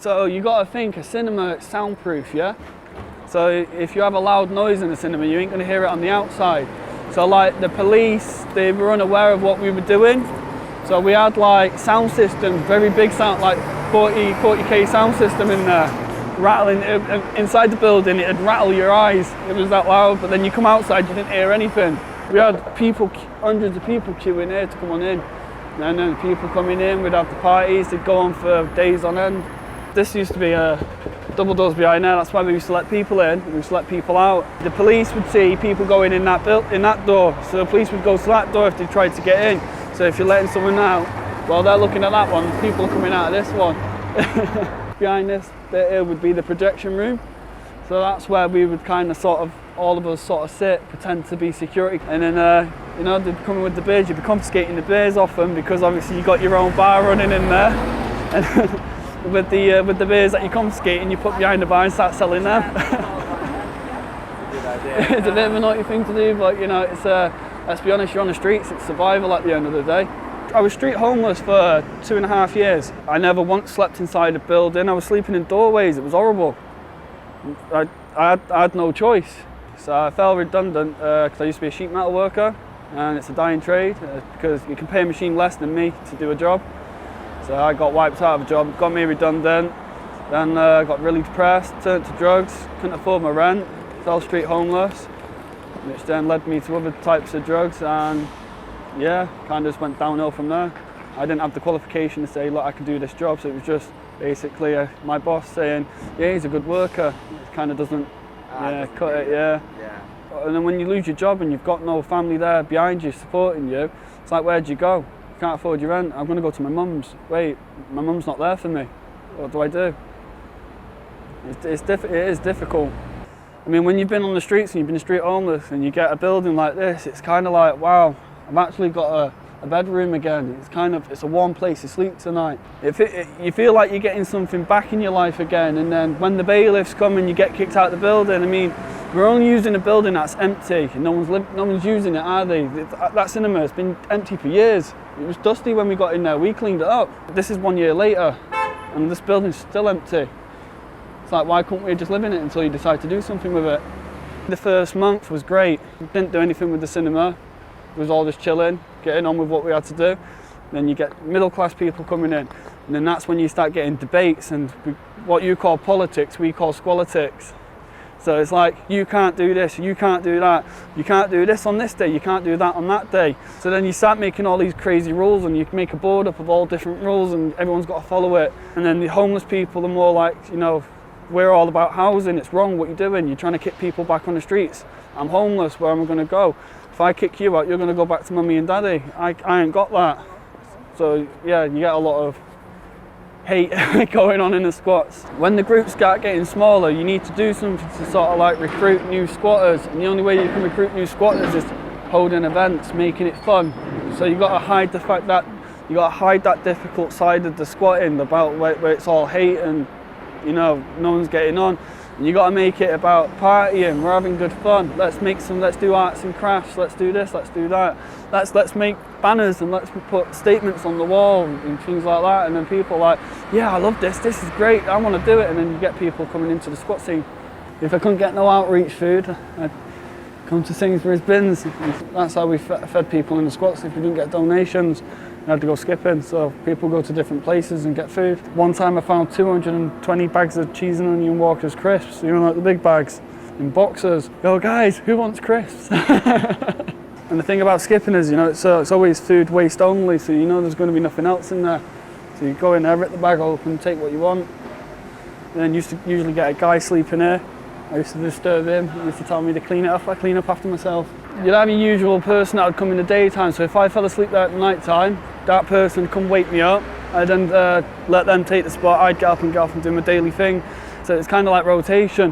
So you got to think, a cinema, it's soundproof, yeah? So if you have a loud noise in the cinema, you ain't going to hear it on the outside. So like the police, they were unaware of what we were doing. So we had like sound systems, very big sound, like 40k sound system in there, rattling inside the building. It'd rattle your eyes. It was that loud. But then you come outside, you didn't hear anything. We had people, hundreds of people queuing here to come on in. And then people coming in, we'd have the parties, they'd go on for days on end. This used to be double doors behind there. That's why we used to let people in, we used to let people out. The police would see people going in that door, so the police would go to that door if they tried to get in. So if you're letting someone out, well, they're looking at that one, people are coming out of this one. Behind this bit here would be the projection room. So that's where we would kind of sort of, all of us sort of sit, pretend to be security. And then, you know, they'd come in with the beers, you'd be confiscating the beers off them because obviously you got your own bar running in there. And with the beers that you confiscate and you put behind the bar and start selling them. It's a bit of a naughty thing to do, but you know, it's let's be honest, you're on the streets, it's survival at the end of the day. I was street homeless for 2.5 years. I never once slept inside a building. I was sleeping in doorways, it was horrible. I had no choice. So I fell redundant because I used to be a sheet metal worker, and it's a dying trade because you can pay a machine less than me to do a job. So I got wiped out of a job, got me redundant, then got really depressed, turned to drugs, couldn't afford my rent, fell street homeless, which then led me to other types of drugs, and yeah, kind of just went downhill from there. I didn't have the qualification to say, look, I can do this job, so it was just basically my boss saying, yeah, he's a good worker. It kind of doesn't cut it, yeah. And then when you lose your job and you've got no family there behind you, supporting you, it's like, where'd you go? Can't afford your rent, I'm going to go to my mum's. Wait, my mum's not there for me. What do I do? It is difficult. I mean, when you've been on the streets and you've been street homeless and you get a building like this, it's kind of like, wow, I've actually got a bedroom again. It's a warm place to sleep tonight. You feel like you're getting something back in your life again, and then when the bailiffs come and you get kicked out of the building, I mean, we're only using a building that's empty, and no one's using it, are they? That cinema has been empty for years. It was dusty when we got in there, we cleaned it up. This is 1 year later, and this building's still empty. It's like, why couldn't we just live in it until you decide to do something with it? The first month was great. Didn't do anything with the cinema. It was all just chilling, getting on with what we had to do. Then you get middle class people coming in, and then that's when you start getting debates, and what you call politics, we call squalitics. So it's like, you can't do this, you can't do that, you can't do this on this day, you can't do that on that day. So then you start making all these crazy rules, and you make a board up of all different rules, and everyone's got to follow it. And then the homeless people are more like, you know, we're all about housing, it's wrong what you're doing, you're trying to kick people back on the streets. I'm homeless, where am I going to go? If I kick you out, you're going to go back to mummy and daddy. I ain't got that. So yeah, you get a lot of hate going on in the squats. When the groups start getting smaller, you need to do something to sort of like recruit new squatters, and the only way you can recruit new squatters is holding events, making it fun. So you got to hide the fact that you got to hide that difficult side of the squatting, about where it's all hate and, you know, no one's getting on. And you got to make it about partying, we're having good fun. Let's do arts and crafts, let's do this, let's do that. Let's make banners and let's put statements on the wall and things like that. And then people are like, yeah, I love this is great, I want to do it. And then you get people coming into the squat scene. If I couldn't get no outreach food, I'd come to Sainsbury's bins. That's how we fed people in the squats. If we didn't get donations, we had to go skipping, so people go to different places and get food. One time I found 220 bags of cheese and onion Walker's crisps, you know, like the big bags, in boxes. Yo guys, who wants crisps? And the thing about skipping is, you know, it's always food waste only, so you know there's going to be nothing else in there. So you go in there, rip the bag open, take what you want. And then used to usually get a guy sleeping here. I used to disturb him, he used to tell me to clean it up, I clean up after myself. You'd have your usual person that would come in the daytime, so if I fell asleep there at night time, that person would come wake me up, I'd then let them take the spot, I'd get up and do my daily thing. So it's kind of like rotation.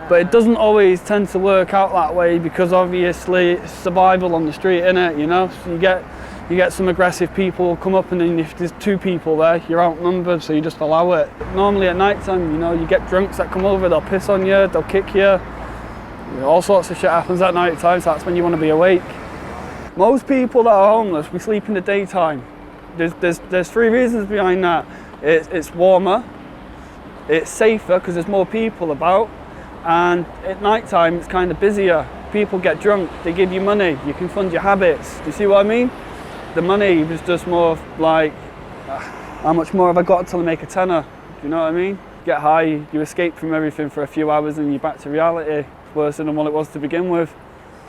But it doesn't always tend to work out that way, because obviously it's survival on the street, innit, you know? So you get some aggressive people come up, and then if there's two people there, you're outnumbered, so you just allow it. Normally at night time, you know, you get drunks that come over, they'll piss on you, they'll kick you. All sorts of shit happens at night time, so that's when you want to be awake. Most people that are homeless, we sleep in the daytime. There's 3 reasons behind that. It's warmer, It's safer because there's more people about, and at night time it's kind of busier. People get drunk, they give you money, you can fund your habits. Do you see what I mean? The money was just more like, how much more have I got until I make a tenner? Do you know what I mean? Get high, you escape from everything for a few hours and you're back to reality. It's worse than what it was to begin with.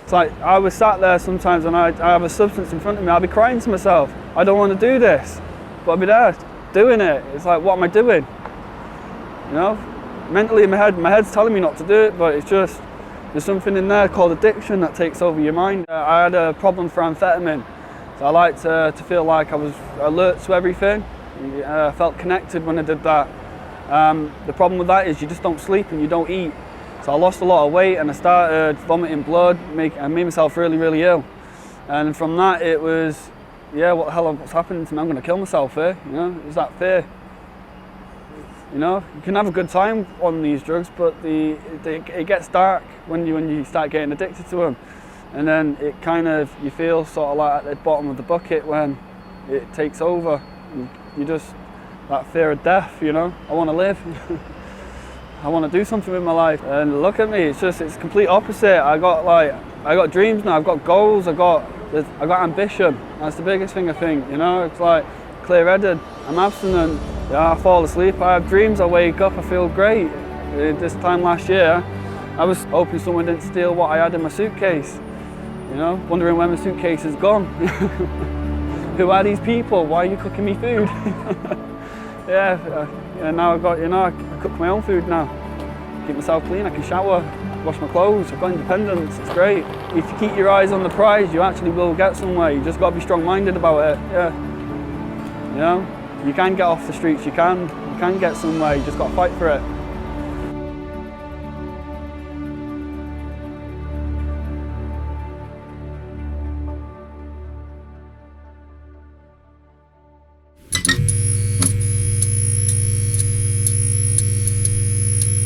It's like, I was sat there sometimes and I have a substance in front of me, I'll be crying to myself, I don't want to do this, but I'll be there doing it. It's like, what am I doing? You know, mentally in my head's telling me not to do it, but it's just, there's something in there called addiction that takes over your mind. I had a problem for amphetamine, so I like to feel like I was alert to everything. I felt connected when I did that. The problem with that is you just don't sleep and you don't eat. So I lost a lot of weight and I started vomiting blood, I made myself really, really ill. And from that it was, yeah, what the hell, what's happening to me? I'm going to kill myself here, you know, it was that fear. You know, you can have a good time on these drugs, but it gets dark when you start getting addicted to them. And then it kind of, you feel sort of like at the bottom of the bucket when it takes over. You just, that fear of death, you know, I want to live. I want to do something with my life. And look at me, it's complete opposite. I got dreams now, I've got goals, I got ambition. That's the biggest thing I think, you know, it's like clear-headed, I'm abstinent. Yeah, I fall asleep, I have dreams, I wake up, I feel great. This time last year, I was hoping someone didn't steal what I had in my suitcase. You know, wondering where my suitcase is gone. Who are these people? Why are you cooking me food? Yeah, now I've got, you know, I cook my own food now. Keep myself clean, I can shower, wash my clothes, I've got independence, it's great. If you keep your eyes on the prize, you actually will get somewhere. You just got to be strong-minded about it, yeah. You know? You can get off the streets, you can get somewhere, you just got to fight for it.